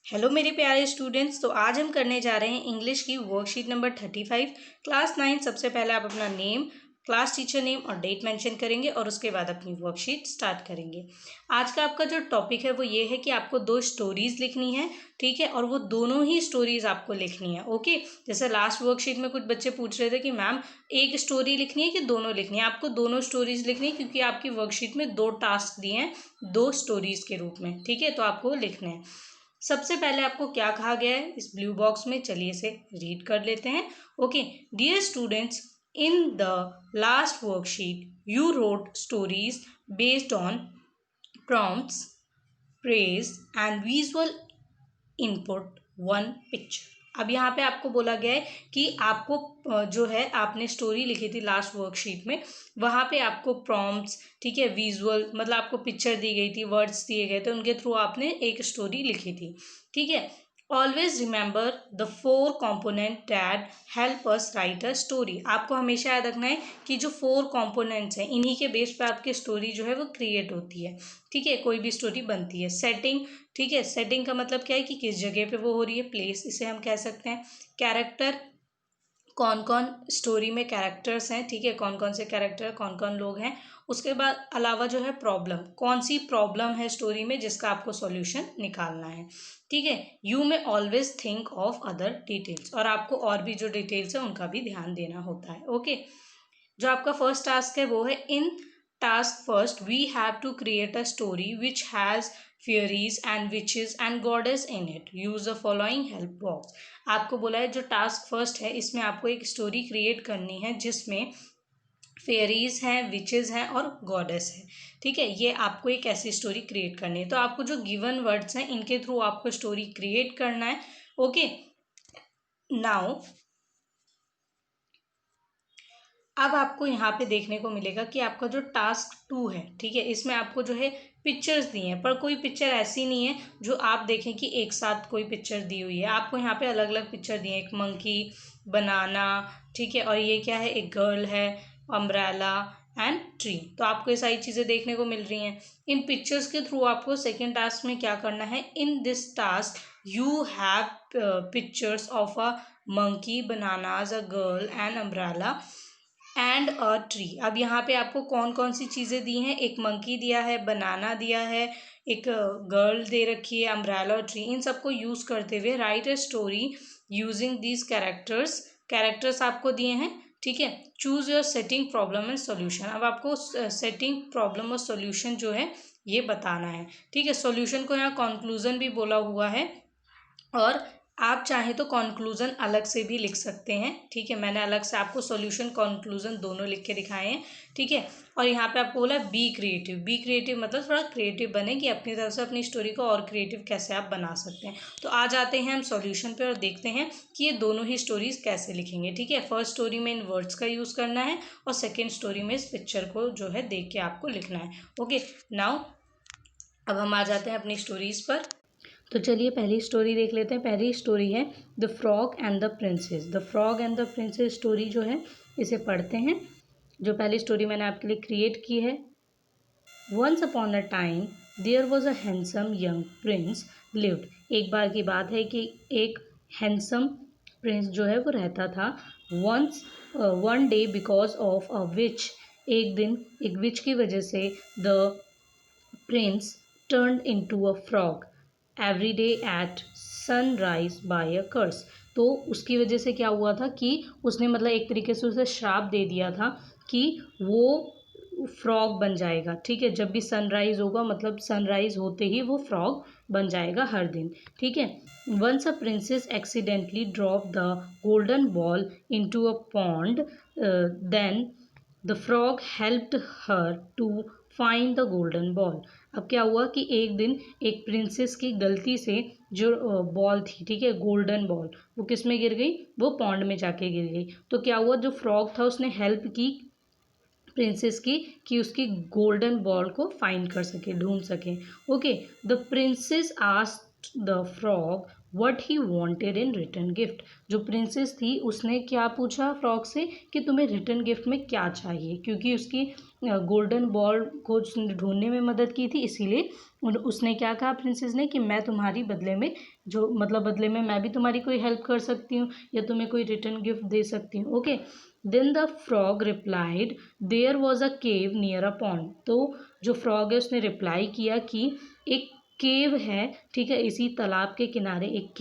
Hello मेरे प्यारे students. तो आज हम करने जा रहे हैं इंग्लिश की वर्कशीट नंबर 35 क्लास 9। सबसे पहले आप अपना नेम, क्लास टीचर नेम और डेट मेंशन करेंगे और उसके बाद अपनी वर्कशीट स्टार्ट करेंगे। आज का आपका जो टॉपिक है वो ये है कि आपको 2 स्टोरीज लिखनी है, ठीक है, और वो दोनों ही स्टोरीज आपको लिखनी है। ओके, जैसे लास्ट वर्कशीट में कुछ बच्चे पूछ रहे थे कि मैम एक स्टोरी लिखनी है कि दोनों लिखनी है। आपको दोनों स्टोरीज लिखनी है क्योंकि आपकी वर्कशीट में 2 टास्क दिए हैं 2 स्टोरीज के रूप में, ठीक है, तो आपको लिखने हैं। सबसे पहले आपको क्या कहा गया है इस ब्लू बॉक्स में, चलिए इसे रीड कर लेते हैं। Okay, dear students, in the last worksheet you wrote stories based on prompts, praise and visual input one picture। अब यहाँ पे आपको बोला गया है कि आपको जो है आपने स्टोरी लिखी थी लास्ट वर्कशीट में, वहाँ पे आपको प्रॉम्प्ट्स, ठीक है, विजुअल मतलब आपको पिक्चर दी गई थी, वर्ड्स दिए गए थे, उनके थ्रू आपने एक स्टोरी लिखी थी, ठीक है। Always remember the 4 component that help us right a story. आपको हमेशा याद रखना है कि जो 4 कॉम्पोनेंट्स हैं इन्हीं के बेस पे आपकी स्टोरी जो है वो क्रिएट होती है, ठीक है, कोई भी स्टोरी बनती है। सेटिंग, ठीक है, सेटिंग का मतलब क्या है कि किस जगह पे वो हो रही है, प्लेस इसे हम कह सकते हैं। कैरेक्टर, कौन कौन स्टोरी में कैरेक्टर्स हैं, ठीक है, कौन कौन से कैरेक्टर, कौन कौन लोग हैं। उसके बाद अलावा जो है प्रॉब्लम, कौन सी प्रॉब्लम है स्टोरी में जिसका आपको सॉल्यूशन निकालना है, ठीक है। यू में always think of other details, और आपको और भी जो डिटेल्स है उनका भी ध्यान देना होता है। ओके, जो आपका फर्स्ट टास्क है वो है in task first we have to create a story which has fairies and witches and goddess in it. Use the following help box. आपको बोला है जो टास्क फर्स्ट है इसमें आपको एक स्टोरी क्रिएट करनी है जिसमें फेरीज हैं, विचेस हैं और गॉडेस है, ठीक है। ये आपको एक ऐसी स्टोरी क्रिएट करनी है। तो आपको जो गिवन वर्ड्स हैं इनके थ्रू आपको स्टोरी क्रिएट करना है। ओके, नाउ अब आपको यहाँ पे देखने को मिलेगा कि आपका जो टास्क 2 है, ठीक है, इसमें आपको जो है पिक्चर्स दी हैं, पर कोई पिक्चर ऐसी नहीं है जो आप देखें कि एक साथ कोई पिक्चर दी हुई है। आपको यहाँ पे अलग अलग पिक्चर दी हैं, एक मंकी, बनाना, ठीक है, और ये क्या है, एक गर्ल है, अम्ब्रेला एंड ट्री। तो आपको ये सारी चीज़ें देखने को मिल रही हैं। इन पिक्चर्स के थ्रू आपको सेकेंड टास्क में क्या करना है, in this task you have pictures of a monkey, bananas, a girl and umbrella and a tree. अब यहाँ पे आपको कौन कौन सी चीज़ें दी हैं, एक मंकी दिया है, बनाना दिया है, एक गर्ल दे रखी है, अम्ब्रेला और ट्री। इन सबको यूज़ करते हुए right a story using these characters. Characters आपको दिए हैं, ठीक है। Choose your setting, problem and solution. अब आपको सेटिंग, प्रॉब्लम और सोल्यूशन जो है ये बताना है, ठीक है। सोल्यूशन को यहाँ कंक्लूजन भी बोला हुआ है, और आप चाहें तो कंक्लूजन अलग से भी लिख सकते हैं, ठीक है। मैंने अलग से आपको सॉल्यूशन कंक्लूजन दोनों लिख के दिखाए हैं, ठीक है। और यहाँ पे आपको बोला बी क्रिएटिव। बी क्रिएटिव मतलब थोड़ा क्रिएटिव बने कि अपनी तरफ से अपनी स्टोरी को और क्रिएटिव कैसे आप बना सकते हैं। तो आ जाते हैं हम सॉल्यूशन पे और देखते हैं कि ये दोनों ही स्टोरीज कैसे लिखेंगे, ठीक है। फर्स्ट स्टोरी में इन वर्ड्स का यूज़ करना है और सेकेंड स्टोरी में इस पिक्चर को जो है देख के आपको लिखना है। ओके, नाउ अब हम आ जाते हैं अपनी स्टोरीज पर। तो चलिए पहली स्टोरी देख लेते हैं। पहली स्टोरी है the frog and the princess. The frog and the princess story जो है इसे पढ़ते हैं। जो पहली स्टोरी मैंने आपके लिए क्रिएट की है। Once upon a time there was a handsome young prince lived. एक बार की बात है कि एक हैंडसम प्रिंस जो है वो रहता था। Once one day because of a witch, एक दिन एक विच की वजह से the prince turned into a frog every day at sunrise by a curse। तो उसकी वजह से क्या हुआ था कि उसने मतलब एक तरीके से उसे श्राप दे दिया था कि वो फ्रॉग बन जाएगा, ठीक है। जब भी सनराइज होगा मतलब सनराइज होते ही वो फ्रॉग बन जाएगा हर दिन, ठीक है। Once a princess accidentally drop the golden ball into a pond, then the frog helped her to find the golden ball. अब क्या हुआ कि एक दिन एक प्रिंसेस की गलती से जो बॉल थी, ठीक है, गोल्डन बॉल, वो किस में गिर गई, वो पॉन्ड में जाके गिर गई। तो क्या हुआ, जो फ्रॉग था उसने हेल्प की प्रिंसेस की कि उसकी गोल्डन बॉल को फाइंड कर सके, ढूंढ सके। Okay, the princess asked asked the frog what he wanted in return gift. जो प्रिंसेस थी उसने क्या पूछा फ्रॉग से कि तुम्हें रिटर्न गिफ्ट में क्या चाहिए, क्योंकि उसकी गोल्डन बॉल को ढूंढने में मदद की थी, इसीलिए उसने क्या कहा प्रिंसेस ने कि मैं तुम्हारी बदले में जो मतलब बदले में मैं भी तुम्हारी कोई हेल्प कर सकती हूँ या तुम्हें कोई रिटर्न गिफ्ट दे सकती हूँ। Okay, then the frog replied there was a cave near a pond. तो जो फ्रॉग है उसने रिप्लाई किया कि एक केव है, ठीक है, इसी तालाब के किनारे एक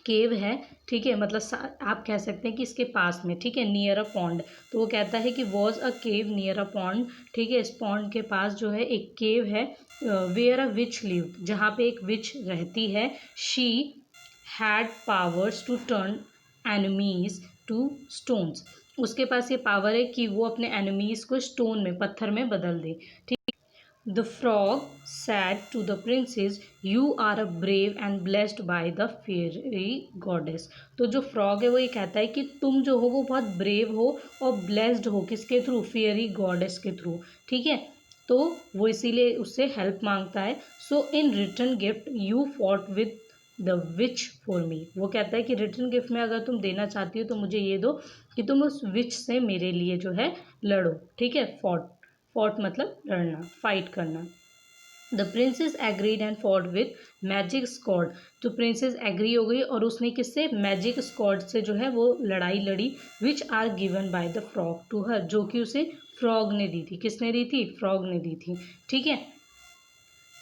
केव है, ठीक है, मतलब आप कह सकते हैं कि इसके पास में, ठीक है, नियर अ पॉन्ड। तो वो कहता है कि was a cave near a pond, ठीक है, इस पॉन्ड के पास जो है एक केव है, वेयर अ विच लिव, जहाँ पे एक विच रहती है। She had powers to turn enemies to stones. उसके पास ये पावर है कि वो अपने एनिमीज को स्टोन में, पत्थर में बदल दे। The frog said to the princess, "You are a brave and blessed by the fairy goddess." तो जो frog है वो ये कहता है कि तुम जो हो वो बहुत brave हो और blessed हो, किसके थ्रू, फेयरी गॉडेस के थ्रू, ठीक है। तो वो इसीलिए उससे हेल्प मांगता है। So in return gift you fought with the witch for me. वो कहता है कि रिटर्न गिफ्ट में अगर तुम देना चाहती हो तो मुझे ये दो कि तुम उस विच से मेरे लिए जो है लड़ो, ठीक है। फॉट मतलब लड़ना, फाइट करना। The princess agreed and fought with magic sword. तो प्रिंसेस एग्री हो गई और उसने किससे, मैजिक स्कॉर्ड से जो है वो लड़ाई लड़ी, which are given by the frog to her, जो कि उसे फ्रॉग ने दी थी। किसने दी थी, फ्रॉग ने दी थी, ठीक है।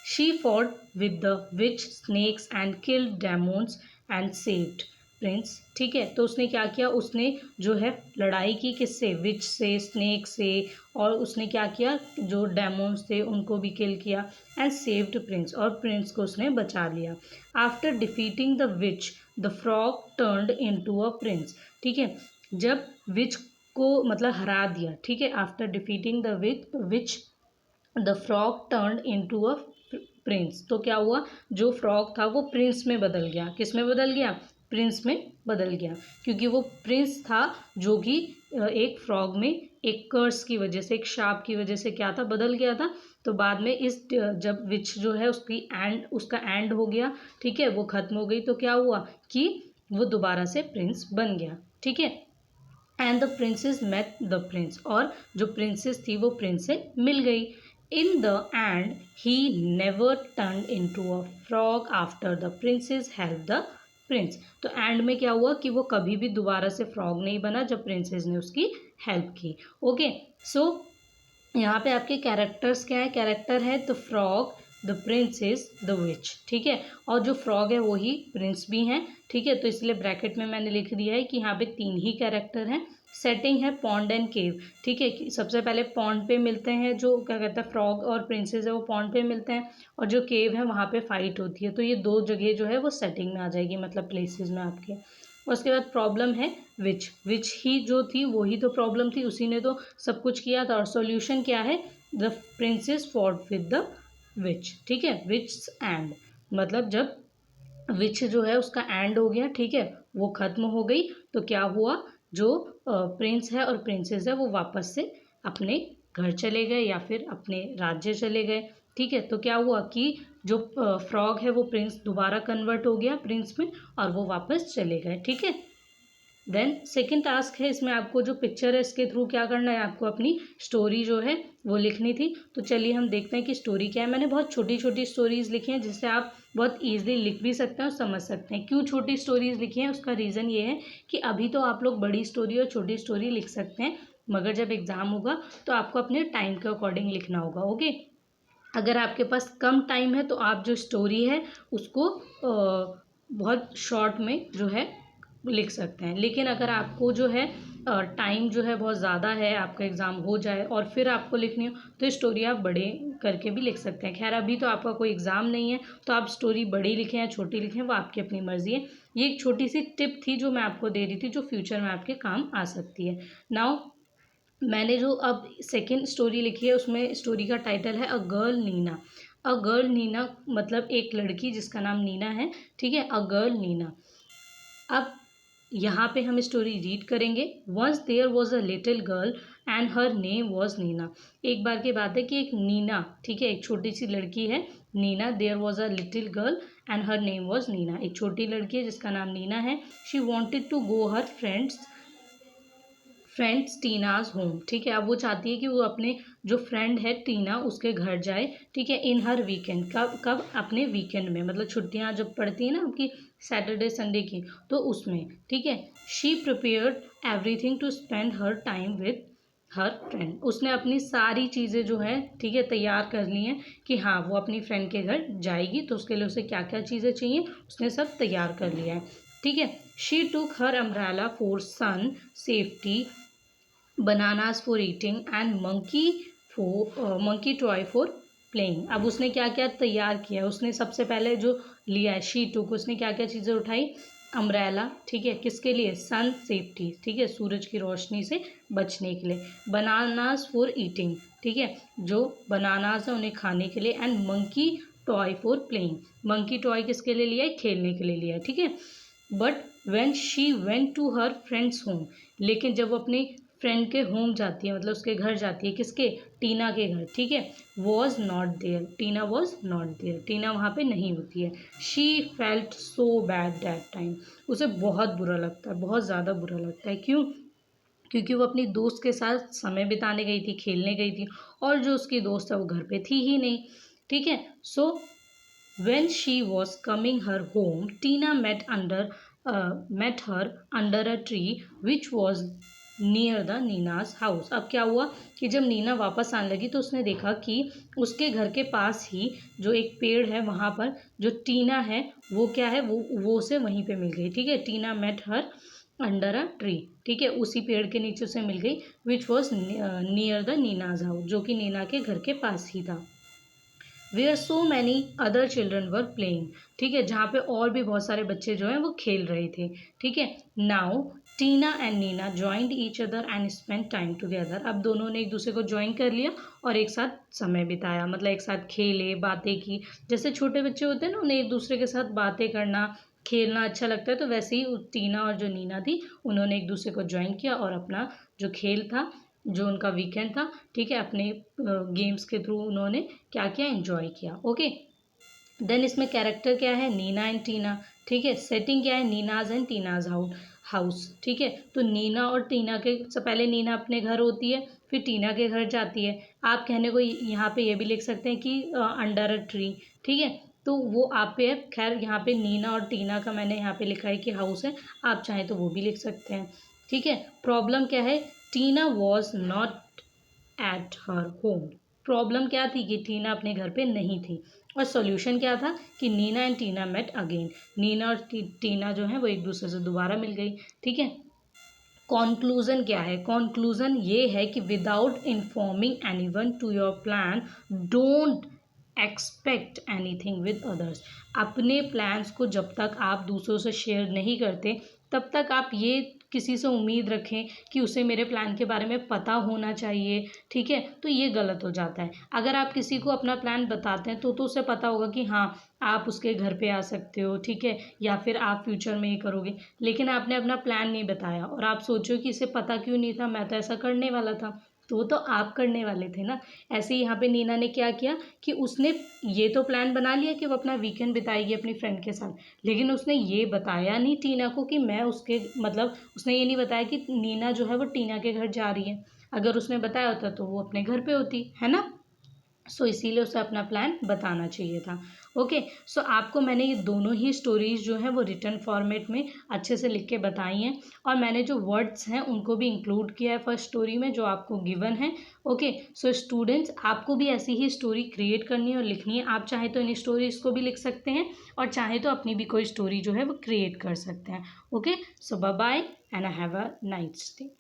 She fought with the which snakes and killed demons and saved Prince, ठीक है। तो उसने क्या किया, उसने जो है लड़ाई की किससे, विच से, स्नेक से, और उसने क्या किया, जो डेमोन्स थे उनको भी किल किया, एंड सेव्ड प्रिंस, और प्रिंस को उसने बचा लिया। After defeating the which the frog turned into a prince, ठीक है। जब विच को मतलब हरा दिया, ठीक है, after defeating the which the frog turned into a prince. तो क्या हुआ, जो फ्रॉग था वो प्रिंस में बदल गया। किस में बदल गया, प्रिंस में बदल गया, क्योंकि वो प्रिंस था जो कि एक फ्रॉग में एक कर्स की वजह से, एक शाप की वजह से क्या था, बदल गया था। तो बाद में इस जब विच जो है उसका एंड हो गया, ठीक है, वो खत्म हो गई, तो क्या हुआ कि वो दोबारा से प्रिंस बन गया, ठीक है। And the princess met the prince, और जो प्रिंसेस थी वो प्रिंस से मिल गई। In the end he never turn in to a frog after the princess help the prince. तो एंड में क्या हुआ कि वो कभी भी दोबारा से फ्रॉग नहीं बना जब प्रिंसेस ने उसकी हेल्प की। ओके, सो यहाँ पे आपके कैरेक्टर्स क्या है, कैरेक्टर है the frog, the princess, the which, ठीक है। और जो फ्रॉग है वही प्रिंस भी हैं, ठीक है। तो इसलिए ब्रैकेट में मैंने लिख दिया है कि यहाँ पे 3 ही कैरेक्टर हैं। सेटिंग है पॉन्ड एंड केव, ठीक है। सबसे पहले पॉन्ड पे मिलते हैं, जो क्या कहता है फ्रॉग और प्रिंसेस है वो पॉन्ड पे मिलते हैं, और जो केव है वहाँ पे फाइट होती है। तो ये 2 जगह जो है वो सेटिंग में आ जाएगी, मतलब प्लेसेस में आपके। उसके बाद प्रॉब्लम है विच ही जो थी वही तो प्रॉब्लम थी, उसी ने तो सब कुछ किया था। और सॉल्यूशन क्या है, the princess fought with the विच, ठीक है। विच एंड मतलब जब विच जो है उसका एंड हो गया, ठीक है, वो खत्म हो गई, तो क्या हुआ, जो प्रिंस है और प्रिंसेस है वो वापस से अपने घर चले गए या फिर अपने राज्य चले गए, ठीक है। तो क्या हुआ कि जो फ्रॉग है वो प्रिंस दोबारा कन्वर्ट हो गया प्रिंस में, और वो वापस चले गए, ठीक है। देन सेकेंड टास्क है, इसमें आपको जो पिक्चर है इसके थ्रू क्या करना है, आपको अपनी स्टोरी जो है वो लिखनी थी। तो चलिए हम देखते हैं कि स्टोरी क्या है। मैंने बहुत छोटी छोटी स्टोरीज लिखी हैं जिससे आप बहुत ईजिली लिख भी सकते हैं और समझ सकते हैं। क्यों छोटी स्टोरीज लिखी हैं, उसका रीज़न ये है कि अभी तो आप लोग बड़ी स्टोरी और छोटी स्टोरी लिख सकते हैं, मगर जब एग्ज़ाम होगा तो आपको अपने टाइम के अकॉर्डिंग लिखना होगा। ओके, अगर आपके पास कम टाइम है तो आप जो स्टोरी है उसको बहुत शॉर्ट में जो है लिख सकते हैं। लेकिन अगर आपको जो है टाइम जो है बहुत ज़्यादा है, आपका एग्ज़ाम हो जाए और फिर आपको लिखनी हो, तो स्टोरी आप बड़े करके भी लिख सकते हैं। खैर अभी तो आपका कोई एग्ज़ाम नहीं है, तो आप स्टोरी बड़ी लिखें या छोटी लिखें वो आपकी अपनी मर्ज़ी है। ये एक छोटी सी टिप थी जो मैं आपको दे रही थी, जो फ्यूचर में आपके काम आ सकती है। नाउ मैंने जो अब सेकेंड स्टोरी लिखी है उसमें स्टोरी का टाइटल है a girl Nina. A girl Nina मतलब एक लड़की जिसका नाम नीना है, ठीक है, अ गर्ल नीना। अब यहाँ पे हम स्टोरी रीड करेंगे। Once there was a little girl and her name was Nina. एक बार की बात है कि एक नीना, ठीक है, एक छोटी सी लड़की है Nina. There was a little girl and her name was Nina. एक छोटी लड़की है जिसका नाम नीना है। She wanted to go her friends Tina's home, ठीक है। अब वो चाहती है कि वो अपने जो फ्रेंड है टीना उसके घर जाए, ठीक है, इन हर वीकेंड। कब कब? अपने वीकेंड में, मतलब छुट्टियां जब पड़ती है ना आपकी सैटरडे संडे की, तो उसमें, ठीक है। She prepared everything to spend her time with her friend. उसने अपनी सारी चीज़ें जो है, ठीक है, तैयार कर ली हैं कि हाँ वो अपनी फ्रेंड के घर जाएगी, तो उसके लिए उसे क्या क्या चीज़ें चाहिए उसने सब तैयार कर लिया है, ठीक है। She took her umbrella for sun safety, bananas for eating and monkey toy for playing. अब उसने क्या क्या तैयार किया? उसने सबसे पहले जो लिया है शी टुक, उसने क्या क्या चीज़ें उठाई? अम्ब्रेला, ठीक है, किसके लिए? सन सेफ्टी, ठीक है, सूरज की रोशनी से बचने के लिए। बनानास फॉर ईटिंग, ठीक है, जो बनानास है उन्हें खाने के लिए। And monkey toy for playing, monkey toy किसके लिए लिया है? खेलने के लिए लिया है, ठीक है। But when she went to her friends home, लेकिन जब वो अपनी फ्रेंड के होम जाती है, मतलब उसके घर जाती है, किसके? टीना के घर, ठीक है। Was not there, Tina was not there, Tina वहाँ पे नहीं होती है। She felt so bad that time, उसे बहुत बुरा लगता है, बहुत ज़्यादा बुरा लगता है। क्यों? क्योंकि वो अपनी दोस्त के साथ समय बिताने गई थी, खेलने गई थी, और जो उसकी दोस्त है वो घर पे थी ही नहीं, ठीक है। सो when she was coming her home, Tina met her under a tree which was near the Nina's house. अब क्या हुआ कि जब नीना वापस आने लगी तो उसने देखा कि उसके घर के पास ही जो एक पेड़ है वहाँ पर जो टीना है वो क्या है, वो उसे वहीं पे मिल गई, ठीक है। Tina met her under a tree, ठीक है, उसी पेड़ के नीचे उसे मिल गई। Which was near the Nina's house, जो कि नीना के घर के पास ही था। Where so many other children were playing, ठीक है, जहाँ पे और भी बहुत सारे बच्चे जो हैं वो खेल रहे थे, ठीक है। Now Tina and Nina joined each other and spend time together. अब दोनों ने एक दूसरे को ज्वाइन कर लिया और एक साथ समय बिताया, मतलब एक साथ खेले, बातें की। जैसे छोटे बच्चे होते हैं ना, उन्हें एक दूसरे के साथ बातें करना, खेलना अच्छा लगता है, तो वैसे ही टीना और जो नीना थी उन्होंने एक दूसरे को ज्वाइन किया और अपना जो खेल था, जो उनका वीकेंड था, ठीक है, अपने गेम्स के थ्रू उन्होंने क्या किया? एंजॉय किया। ओके, देन इसमें कैरेक्टर क्या है? नीना एंड टीना, ठीक है। सेटिंग क्या है? नीनाज एंड टीनाज हाउस, ठीक है। तो नीना और टीना के से पहले नीना अपने घर होती है, फिर टीना के घर जाती है। आप कहने को यहाँ पे ये भी लिख सकते हैं कि अंडर अ ट्री, ठीक है, तो वो आप पे है। खैर यहाँ पे नीना और टीना का मैंने यहाँ पे लिखा है कि हाउस है, आप चाहें तो वो भी लिख सकते हैं, ठीक है। प्रॉब्लम क्या है? Tina was not at her home. Problem क्या थी? कि टीना अपने घर पे नहीं थी। और सॉल्यूशन क्या था? कि Nina and Tina met again, Nina और टीना जो है वो एक दूसरे से दोबारा मिल गई, ठीक है। कॉन्क्लूजन क्या है? कॉन्क्लूजन ये है कि without informing anyone to your plan, don't expect anything with others. अपने प्लान्स को जब तक आप दूसरों से शेयर नहीं करते तब तक आप ये किसी से उम्मीद रखें कि उसे मेरे प्लान के बारे में पता होना चाहिए, ठीक है, तो ये गलत हो जाता है। अगर आप किसी को अपना प्लान बताते हैं तो उसे पता होगा कि हाँ आप उसके घर पे आ सकते हो, ठीक है, या फिर आप फ्यूचर में ये करोगे। लेकिन आपने अपना प्लान नहीं बताया और आप सोचो कि इसे पता क्यों नहीं था, मैं तो ऐसा करने वाला था, तो वो तो आप करने वाले थे ना। ऐसे ही यहाँ पे नीना ने क्या किया कि उसने ये तो प्लान बना लिया कि वो अपना वीकेंड बिताएगी अपनी फ्रेंड के साथ, लेकिन उसने ये बताया नहीं टीना को कि मैं उसके, मतलब उसने ये नहीं बताया कि नीना जो है वो टीना के घर जा रही है। अगर उसने बताया होता तो वो अपने घर पे होती, है ना। सो इसीलिए उसे अपना प्लान बताना चाहिए था। ओके, सो आपको मैंने ये दोनों ही स्टोरीज जो हैं वो रिटर्न फॉर्मेट में अच्छे से लिख के बताई हैं, और मैंने जो वर्ड्स हैं उनको भी इंक्लूड किया है फर्स्ट स्टोरी में जो आपको गिवन है। ओके, सो स्टूडेंट्स आपको भी ऐसी ही स्टोरी क्रिएट करनी है और लिखनी है। आप चाहे तो इन स्टोरीज को भी लिख सकते हैं और चाहे तो अपनी भी कोई स्टोरी जो है वो क्रिएट कर सकते हैं। Okay, so bye bye and have a nice day.